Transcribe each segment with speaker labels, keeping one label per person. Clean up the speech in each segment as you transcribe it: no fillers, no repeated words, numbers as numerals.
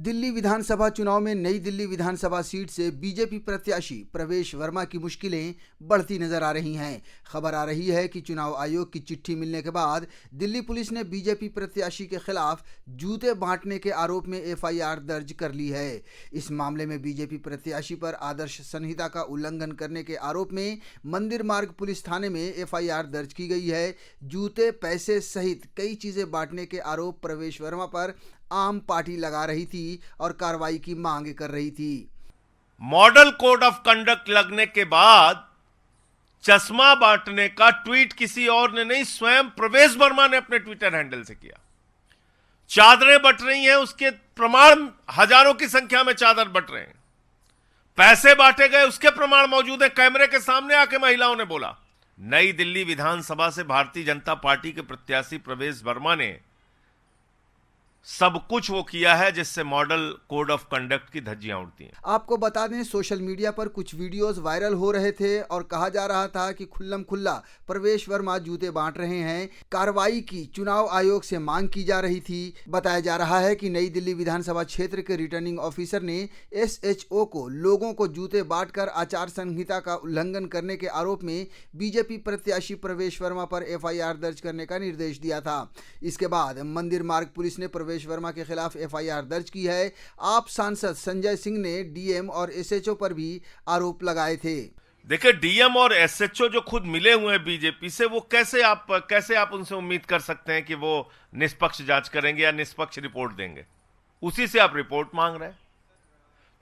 Speaker 1: दिल्ली विधानसभा चुनाव में नई दिल्ली विधानसभा सीट से बीजेपी प्रत्याशी प्रवेश वर्मा की मुश्किलें बढ़ती नजर आ रही हैं। खबर आ रही है कि चुनाव आयोग की चिट्ठी मिलने के बाद दिल्ली पुलिस ने बीजेपी प्रत्याशी के खिलाफ जूते बांटने के आरोप में एफआईआर दर्ज कर ली है। इस मामले में बीजेपी प्रत्याशी पर आदर्श संहिता का उल्लंघन करने के आरोप में मंदिर मार्ग पुलिस थाने में एफआईआर दर्ज की गई है। जूते, पैसे सहित कई चीजें बांटने के आरोप प्रवेश वर्मा पर आम पार्टी लगा रही थी और कार्रवाई की मांग कर रही थी।
Speaker 2: मॉडल कोड ऑफ कंडक्ट लगने के बाद चश्मा बांटने का ट्वीट किसी और ने नहीं, स्वयं प्रवेश वर्मा ने अपने ट्विटर हैंडल से किया। चादरें बंट रही हैं, उसके प्रमाण हजारों की संख्या में चादर बंट रहे हैं। पैसे बांटे गए, उसके प्रमाण मौजूद है। कैमरे के सामने आके महिलाओं ने बोला। नई दिल्ली विधानसभा से भारतीय जनता पार्टी के प्रत्याशी प्रवेश वर्मा ने सब कुछ वो किया है जिससे मॉडल कोड ऑफ कंडक्ट की धज्जियां उड़ती हैं।
Speaker 1: आपको बता दें, सोशल मीडिया पर कुछ वीडियोस वायरल हो रहे थे और कहा जा रहा था कि खुल्लम खुल्ला प्रवेश वर्मा जूते बांट रहे हैं। कार्रवाई की चुनाव आयोग से मांग की जा रही थी। बताया जा रहा है कि नई दिल्ली विधानसभा क्षेत्र के रिटर्निंग ऑफिसर ने एसएचओ को लोगों को जूते बांटकर आचार संहिता का उल्लंघन करने के आरोप में बीजेपी प्रत्याशी प्रवेश वर्मा पर एफआईआर दर्ज करने का निर्देश दिया था। इसके बाद मंदिर मार्ग पुलिस ने प्रवेश वर्मा के खिलाफ एफआईआर दर्ज की है। आप सांसद संजय सिंह ने डीएम और एसएचओ पर भी आरोप लगाए थे।
Speaker 2: देखिए, डीएम और एसएचओ जो खुद मिले हुए हैं बीजेपी से, वो कैसे आप उनसे उम्मीद कर सकते हैं कि वो निष्पक्ष जांच करेंगे या निष्पक्ष रिपोर्ट देंगे? उसी से आप रिपोर्ट मांग रहे हैं।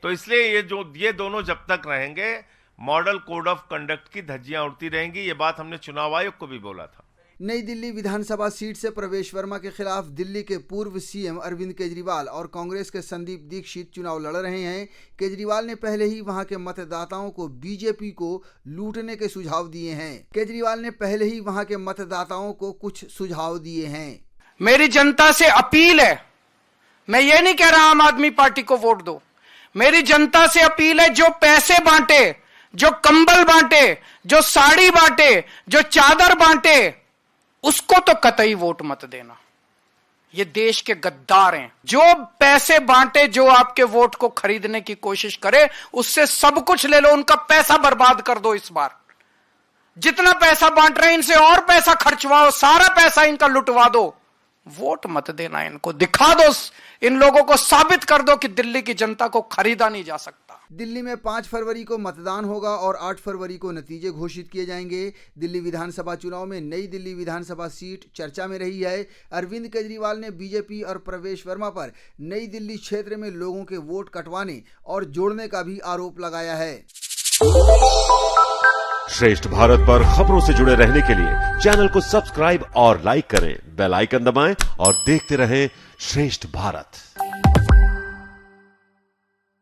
Speaker 2: तो इसलिए ये दोनों जब तक रहेंगे, मॉडल कोड ऑफ कंडक्ट की धज्जियां उड़ती रहेंगी। ये बात हमने चुनाव आयोग को भी बोला था।
Speaker 1: नई दिल्ली विधानसभा सीट से प्रवेश वर्मा के खिलाफ दिल्ली के पूर्व सीएम अरविंद केजरीवाल और कांग्रेस के संदीप दीक्षित चुनाव लड़ रहे हैं। केजरीवाल ने पहले ही वहां के मतदाताओं को बीजेपी को लूटने के सुझाव दिए हैं।
Speaker 3: मेरी जनता से अपील है, मैं ये नहीं कह रहा आम आदमी पार्टी को वोट दो। मेरी जनता से अपील है, जो पैसे बांटे, जो कंबल बांटे, जो साड़ी बांटे, जो चादर बांटे, उसको तो कतई वोट मत देना। ये देश के गद्दार हैं। जो पैसे बांटे, जो आपके वोट को खरीदने की कोशिश करे, उससे सब कुछ ले लो, उनका पैसा बर्बाद कर दो। इस बार जितना पैसा बांट रहे हैं, इनसे और पैसा खर्चवाओ, सारा पैसा इनका लुटवा दो। वोट मत देना इनको। दिखा दो, इन लोगों को साबित कर दो कि दिल्ली की जनता को खरीदा नहीं जा सकता।
Speaker 1: दिल्ली में 5 फरवरी को मतदान होगा और 8 फरवरी को नतीजे घोषित किए जाएंगे। दिल्ली विधानसभा चुनाव में नई दिल्ली विधानसभा सीट चर्चा में रही है। अरविंद केजरीवाल ने बीजेपी और प्रवेश वर्मा पर नई दिल्ली क्षेत्र में लोगों के वोट कटवाने और जोड़ने का भी आरोप लगाया है।
Speaker 4: श्रेष्ठ भारत पर खबरों से जुड़े रहने के लिए चैनल को सब्सक्राइब और लाइक करें, बेल आइकन दबाएं और देखते रहें श्रेष्ठ भारत।